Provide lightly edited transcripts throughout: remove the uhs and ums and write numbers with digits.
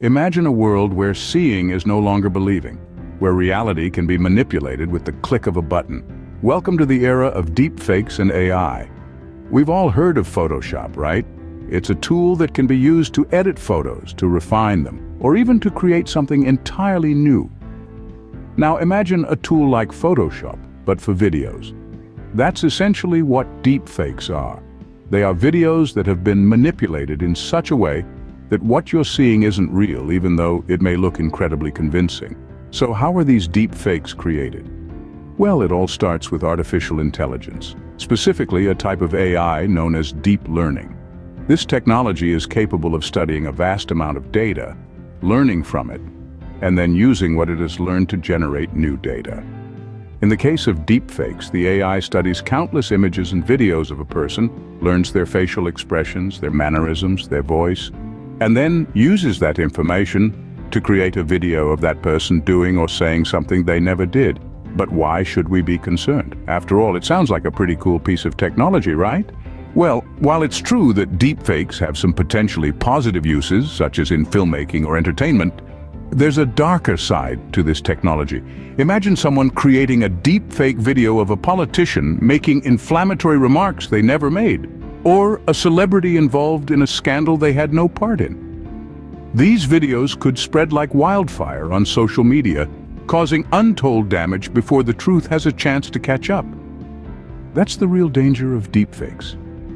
Imagine a world where seeing is no longer believing, where reality can be manipulated with the click of a button. Welcome to the era of deepfakes and AI. We've all heard of Photoshop, right? It's a tool that can be used to edit photos, to refine them, or even to create something entirely new. Now imagine a tool like Photoshop, but for videos. That's essentially what deepfakes are. They are videos that have been manipulated in such a way that what you're seeing isn't real, even though it may look incredibly convincing. So how are these deepfakes created? Well, it all starts with artificial intelligence, specifically a type of AI known as deep learning. This technology is capable of studying a vast amount of data, learning from it, and then using what it has learned to generate new data. In the case of deepfakes, the AI studies countless images and videos of a person, learns their facial expressions, their mannerisms, their voice, and then uses that information to create a video of that person doing or saying something they never did. But why should we be concerned? After all, it sounds like a pretty cool piece of technology, right? Well, while it's true that deepfakes have some potentially positive uses, such as in filmmaking or entertainment, there's a darker side to this technology. Imagine someone creating a deepfake video of a politician making inflammatory remarks they never made, or a celebrity involved in a scandal they had no part in. These videos could spread like wildfire on social media, causing untold damage before the truth has a chance to catch up. That's the real danger of deepfakes,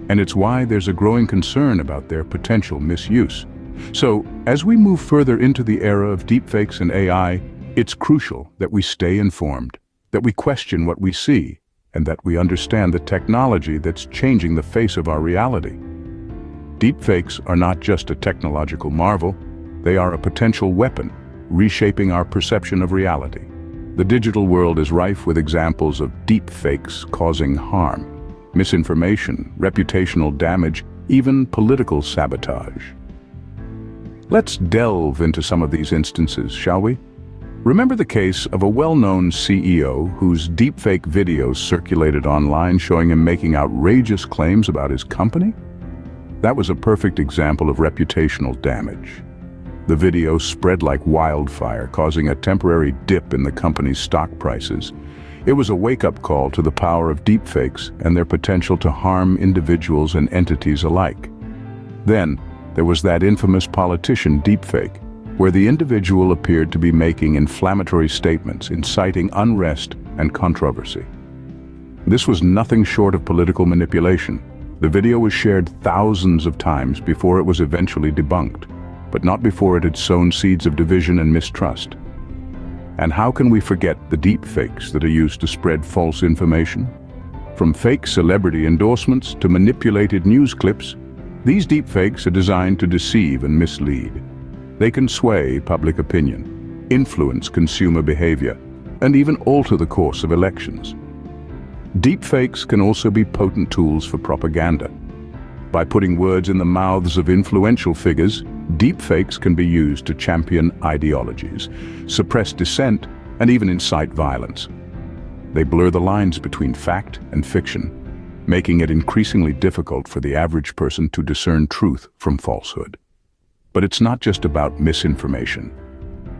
and it's why there's a growing concern about their potential misuse. So, as we move further into the era of deepfakes and AI, it's crucial that we stay informed, that we question what we see, and that we understand the technology that's changing the face of our reality. Deepfakes are not just a technological marvel, they are a potential weapon, reshaping our perception of reality. The digital world is rife with examples of deepfakes causing harm, misinformation, reputational damage, even political sabotage. Let's delve into some of these instances, shall we? Remember the case of a well-known CEO whose deepfake videos circulated online showing him making outrageous claims about his company? That was a perfect example of reputational damage. The video spread like wildfire, causing a temporary dip in the company's stock prices. It was a wake-up call to the power of deepfakes and their potential to harm individuals and entities alike. Then, there was that infamous politician deepfake, where the individual appeared to be making inflammatory statements, inciting unrest and controversy. This was nothing short of political manipulation. The video was shared thousands of times before it was eventually debunked, but not before it had sown seeds of division and mistrust. And how can we forget the deepfakes that are used to spread false information? From fake celebrity endorsements to manipulated news clips, these deepfakes are designed to deceive and mislead. They can sway public opinion, influence consumer behavior, and even alter the course of elections. Deepfakes can also be potent tools for propaganda. By putting words in the mouths of influential figures, deepfakes can be used to champion ideologies, suppress dissent, and even incite violence. They blur the lines between fact and fiction, making it increasingly difficult for the average person to discern truth from falsehood. But it's not just about misinformation.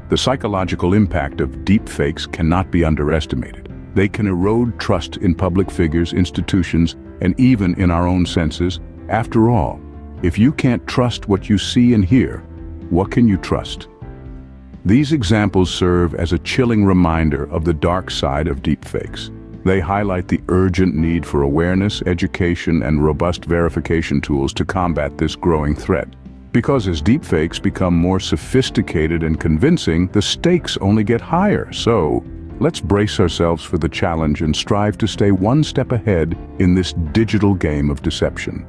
The psychological impact of deepfakes cannot be underestimated. They can erode trust in public figures, institutions, and even in our own senses. After all, if you can't trust what you see and hear, what can you trust? These examples serve as a chilling reminder of the dark side of deepfakes. They highlight the urgent need for awareness, education, and robust verification tools to combat this growing threat. Because as deepfakes become more sophisticated and convincing, the stakes only get higher. So, let's brace ourselves for the challenge and strive to stay one step ahead in this digital game of deception.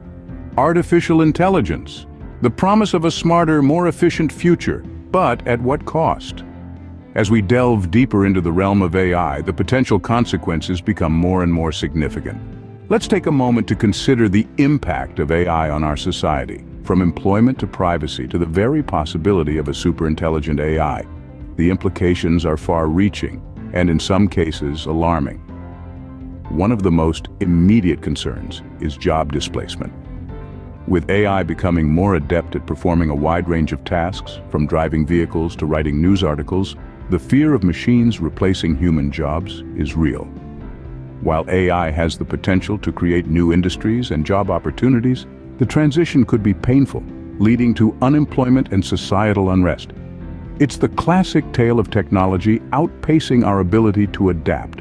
Artificial intelligence, the promise of a smarter, more efficient future, but at what cost? As we delve deeper into the realm of AI, the potential consequences become more and more significant. Let's take a moment to consider the impact of AI on our society, from employment to privacy to the very possibility of a superintelligent AI. The implications are far-reaching and in some cases alarming. One of the most immediate concerns is job displacement. With AI becoming more adept at performing a wide range of tasks, from driving vehicles to writing news articles, the fear of machines replacing human jobs is real. While AI has the potential to create new industries and job opportunities, the transition could be painful, leading to unemployment and societal unrest. It's the classic tale of technology outpacing our ability to adapt.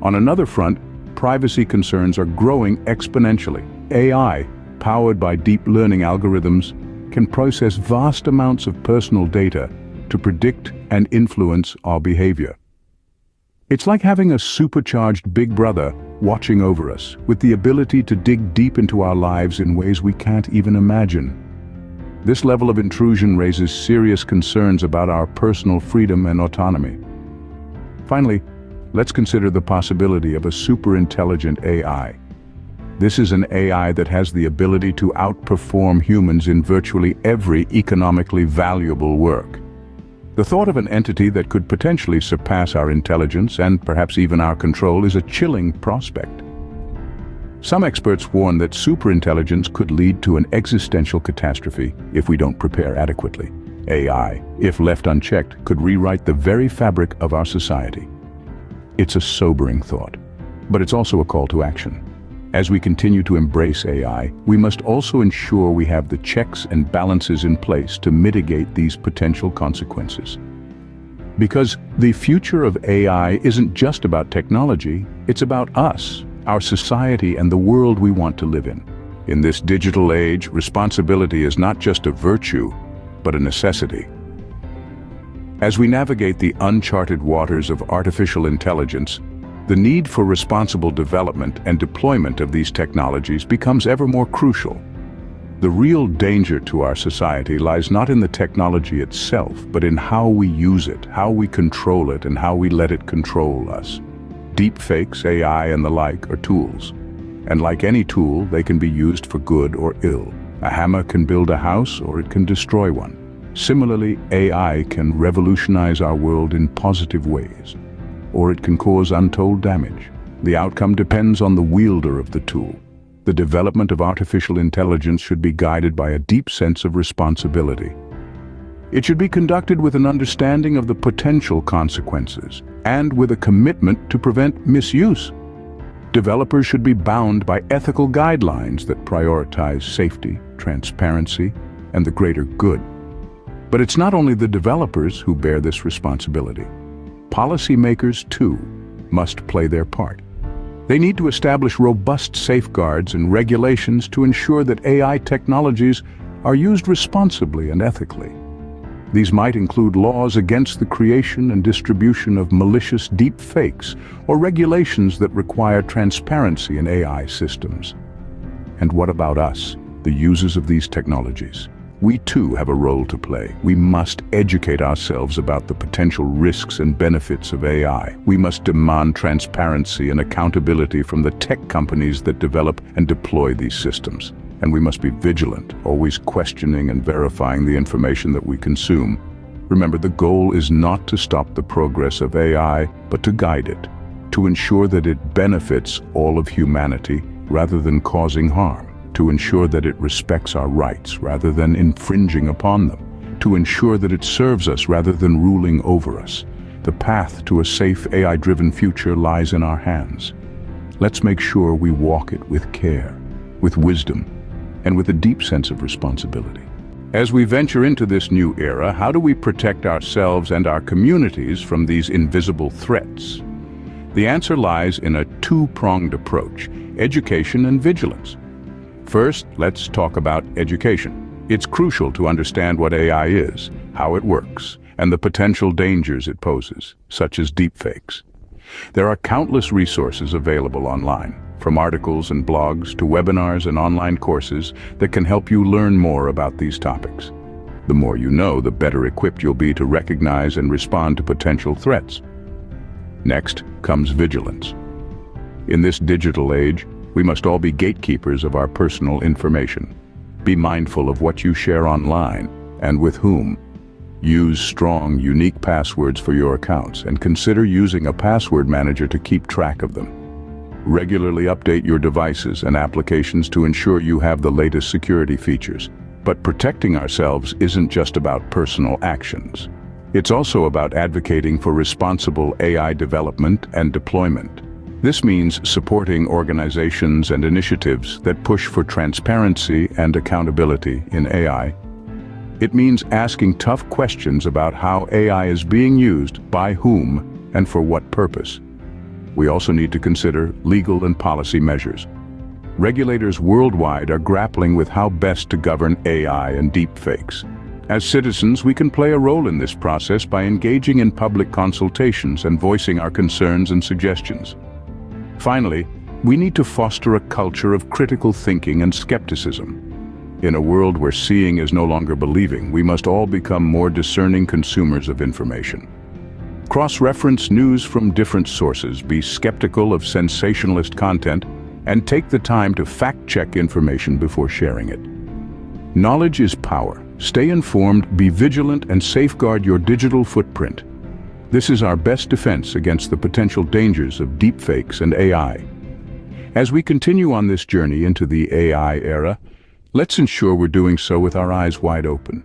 On another front, privacy concerns are growing exponentially. AI, powered by deep learning algorithms, can process vast amounts of personal data to predict and influence our behavior. It's like having a supercharged big brother watching over us, with the ability to dig deep into our lives in ways we can't even imagine. This level of intrusion raises serious concerns about our personal freedom and autonomy. Finally, let's consider the possibility of a superintelligent AI. This is an AI that has the ability to outperform humans in virtually every economically valuable work. The thought of an entity that could potentially surpass our intelligence and perhaps even our control is a chilling prospect. Some experts warn that superintelligence could lead to an existential catastrophe if we don't prepare adequately. AI, if left unchecked, could rewrite the very fabric of our society. It's a sobering thought, but it's also a call to action. As we continue to embrace AI, we must also ensure we have the checks and balances in place to mitigate these potential consequences. Because the future of AI isn't just about technology, it's about us, our society, and the world we want to live in. In this digital age, responsibility is not just a virtue, but a necessity. As we navigate the uncharted waters of artificial intelligence, the need for responsible development and deployment of these technologies becomes ever more crucial. The real danger to our society lies not in the technology itself, but in how we use it, how we control it, and how we let it control us. Deepfakes, AI, and the like are tools. And like any tool, they can be used for good or ill. A hammer can build a house, or it can destroy one. Similarly, AI can revolutionize our world in positive ways, or it can cause untold damage. The outcome depends on the wielder of the tool. The development of artificial intelligence should be guided by a deep sense of responsibility. It should be conducted with an understanding of the potential consequences and with a commitment to prevent misuse. Developers should be bound by ethical guidelines that prioritize safety, transparency, and the greater good. But it's not only the developers who bear this responsibility. Policymakers, too, must play their part. They need to establish robust safeguards and regulations to ensure that AI technologies are used responsibly and ethically. These might include laws against the creation and distribution of malicious deepfakes, or regulations that require transparency in AI systems. And what about us, the users of these technologies? We too have a role to play. We must educate ourselves about the potential risks and benefits of AI. We must demand transparency and accountability from the tech companies that develop and deploy these systems. And we must be vigilant, always questioning and verifying the information that we consume. Remember, the goal is not to stop the progress of AI, but to guide it, to ensure that it benefits all of humanity rather than causing harm, to ensure that it respects our rights rather than infringing upon them, to ensure that it serves us rather than ruling over us. The path to a safe AI-driven future lies in our hands. Let's make sure we walk it with care, with wisdom, and with a deep sense of responsibility. As we venture into this new era, how do we protect ourselves and our communities from these invisible threats? The answer lies in a two-pronged approach: education and vigilance. First, let's talk about education. It's crucial to understand what AI is, how it works, and the potential dangers it poses, such as deepfakes. There are countless resources available online, from articles and blogs to webinars and online courses that can help you learn more about these topics. The more you know, the better equipped you'll be to recognize and respond to potential threats. Next comes vigilance. In this digital age, we must all be gatekeepers of our personal information. Be mindful of what you share online and with whom. Use strong, unique passwords for your accounts and consider using a password manager to keep track of them. Regularly update your devices and applications to ensure you have the latest security features. But protecting ourselves isn't just about personal actions. It's also about advocating for responsible AI development and deployment. This means supporting organizations and initiatives that push for transparency and accountability in AI. It means asking tough questions about how AI is being used, by whom, and for what purpose. We also need to consider legal and policy measures. Regulators worldwide are grappling with how best to govern AI and deepfakes. As citizens, we can play a role in this process by engaging in public consultations and voicing our concerns and suggestions. Finally, we need to foster a culture of critical thinking and skepticism. In a world where seeing is no longer believing, we must all become more discerning consumers of information. Cross-reference news from different sources, be skeptical of sensationalist content, and take the time to fact-check information before sharing it. Knowledge is power. Stay informed, be vigilant, and safeguard your digital footprint. This is our best defense against the potential dangers of deepfakes and AI. As we continue on this journey into the AI era, let's ensure we're doing so with our eyes wide open.